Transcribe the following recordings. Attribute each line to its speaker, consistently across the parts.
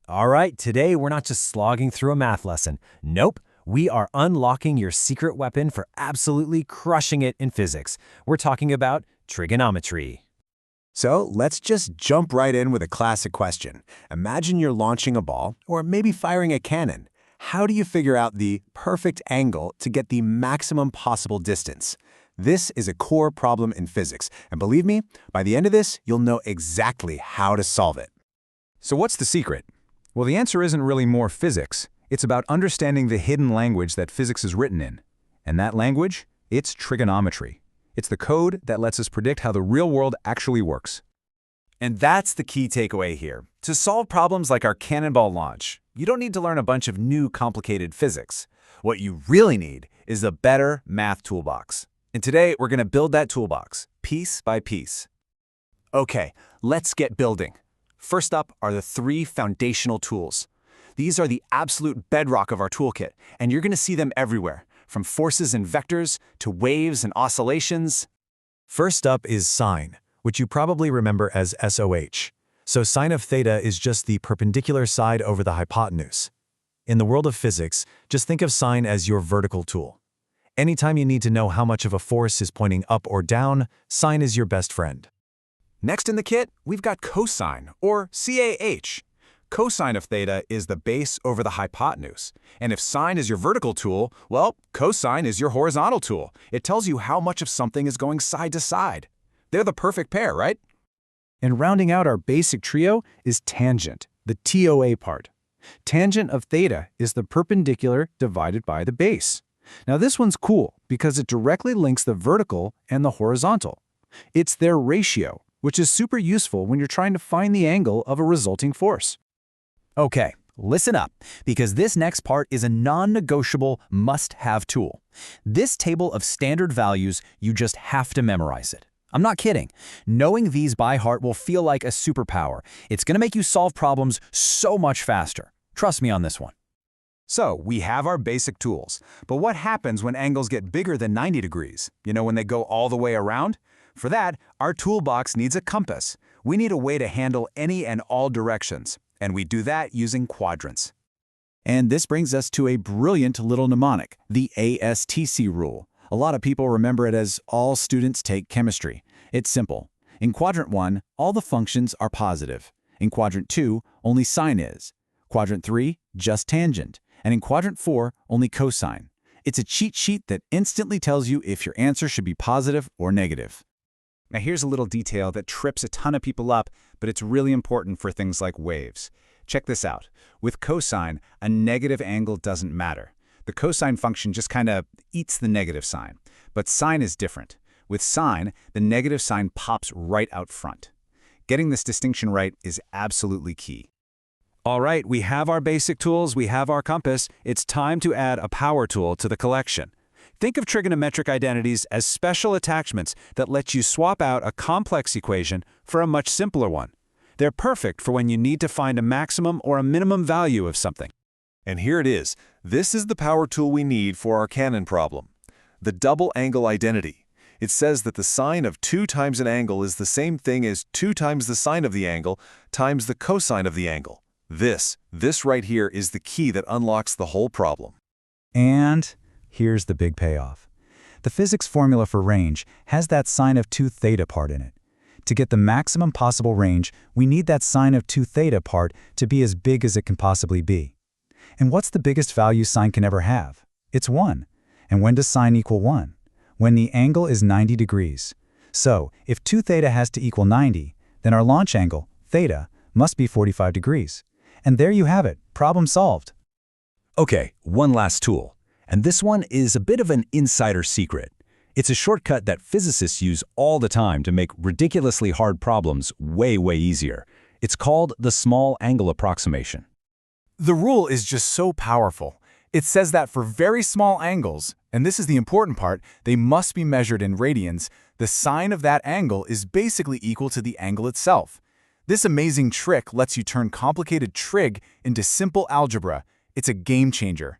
Speaker 1: All right, today we're not just slogging through a math lesson. Nope, we are unlocking your secret weapon for absolutely crushing it in physics. We're talking about trigonometry.
Speaker 2: So let's just jump right in with a classic question. Imagine you're launching a ball, or maybe firing a cannon. How do you figure out the perfect angle to get the maximum possible distance? This is a core problem in physics, and believe me, by the end of this, you'll know exactly how to solve it.
Speaker 3: So what's the secret? Well, the answer isn't really more physics. It's about understanding the hidden language that physics is written in. And that language? It's trigonometry. It's the code that lets us predict how the real world actually works.
Speaker 4: And that's the key takeaway here. To solve problems like our cannonball launch, you don't need to learn a bunch of new complicated physics. What you really need is a better math toolbox. And today, we're going to build that toolbox, piece by piece. Okay, let's get building. First up are the three foundational tools. These are the absolute bedrock of our toolkit, and you're going to see them everywhere, from forces and vectors to waves and oscillations.
Speaker 1: First up is sine, which you probably remember as SOH. So sine of theta is just the perpendicular side over the hypotenuse. In the world of physics, just think of sine as your vertical tool. Anytime you need to know how much of a force is pointing up or down, sine is your best friend.
Speaker 4: Next in the kit, we've got cosine, or CAH. Cosine of theta is the base over the hypotenuse. And if sine is your vertical tool, well, cosine is your horizontal tool. It tells you how much of something is going side to side. They're the perfect pair, right?
Speaker 5: And rounding out our basic trio is tangent, the TOA part. Tangent of theta is the perpendicular divided by the base. Now this one's cool because it directly links the vertical and the horizontal. It's their ratio, which is super useful when you're trying to find the angle of a resulting force.
Speaker 6: Okay, listen up, because this next part is a non-negotiable must-have tool. This table of standard values, you just have to memorize it. I'm not kidding. Knowing these by heart will feel like a superpower. It's going to make you solve problems so much faster. Trust me on this one.
Speaker 4: So, we have our basic tools. But what happens when angles get bigger than 90 degrees? You know, when they go all the way around? For that, our toolbox needs a compass. We need a way to handle any and all directions. And we do that using quadrants.
Speaker 5: And this brings us to a brilliant little mnemonic, the ASTC rule. A lot of people remember it as all students take chemistry. It's simple. In quadrant 1, all the functions are positive. In quadrant 2, only sine is. Quadrant 3, just tangent. And in quadrant 4, only cosine. It's a cheat sheet that instantly tells you if your answer should be positive or negative.
Speaker 4: Now here's a little detail that trips a ton of people up, but it's really important for things like waves. Check this out. With cosine, a negative angle doesn't matter. The cosine function just kind of eats the negative sign. But sine is different. With sine, the negative sign pops right out front. Getting this distinction right is absolutely key.
Speaker 1: All right, we have our basic tools, we have our compass. It's time to add a power tool to the collection. Think of trigonometric identities as special attachments that let you swap out a complex equation for a much simpler one. They're perfect for when you need to find a maximum or a minimum value of something.
Speaker 7: And here it is. This is the power tool we need for our cannon problem. The double angle identity. It says that the sine of 2 times an angle is the same thing as 2 times the sine of the angle times the cosine of the angle. This right here is the key that unlocks the whole problem.
Speaker 5: And here's the big payoff. The physics formula for range has that sine of 2 theta part in it. To get the maximum possible range, we need that sine of 2 theta part to be as big as it can possibly be. And what's the biggest value sine can ever have? It's 1. And when does sine equal 1? When the angle is 90 degrees. So, if 2 theta has to equal 90, then our launch angle, theta, must be 45 degrees. And there you have it, problem solved.
Speaker 6: Okay, one last tool. And this one is a bit of an insider secret. It's a shortcut that physicists use all the time to make ridiculously hard problems way easier. It's called the small angle approximation.
Speaker 4: The rule is just so powerful. It says that for very small angles, and this is the important part, they must be measured in radians, the sine of that angle is basically equal to the angle itself. This amazing trick lets you turn complicated trig into simple algebra. It's a game changer.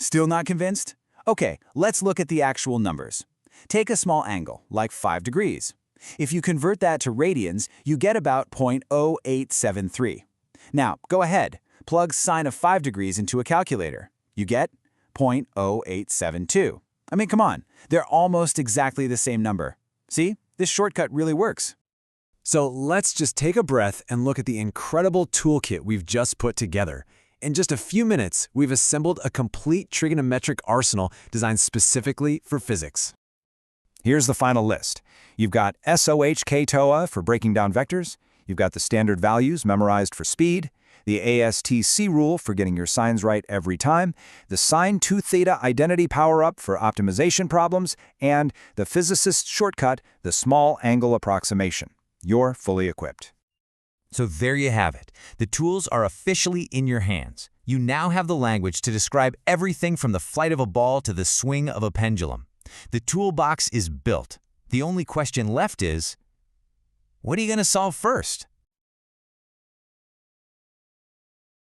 Speaker 4: Still not convinced? Okay, let's look at the actual numbers. Take a small angle, like 5 degrees. If you convert that to radians, you get about 0.0873.
Speaker 6: Now, go ahead. Plug sine of 5 degrees into a calculator. You get 0.0872. I mean, come on. They're almost exactly the same number. See? This shortcut really works.
Speaker 4: So let's just take a breath and look at the incredible toolkit we've just put together. In just a few minutes, we've assembled a complete trigonometric arsenal designed specifically for physics.
Speaker 3: Here's the final list. You've got SOHK-TOA for breaking down vectors. You've got the standard values memorized for speed, the ASTC rule for getting your signs right every time, the sine 2 theta identity power-up for optimization problems, and the physicist's shortcut, the small angle approximation. You're fully equipped.
Speaker 8: So there you have it. The tools are officially in your hands. You now have the language to describe everything from the flight of a ball to the swing of a pendulum. The toolbox is built. The only question left is, what are you going to solve first?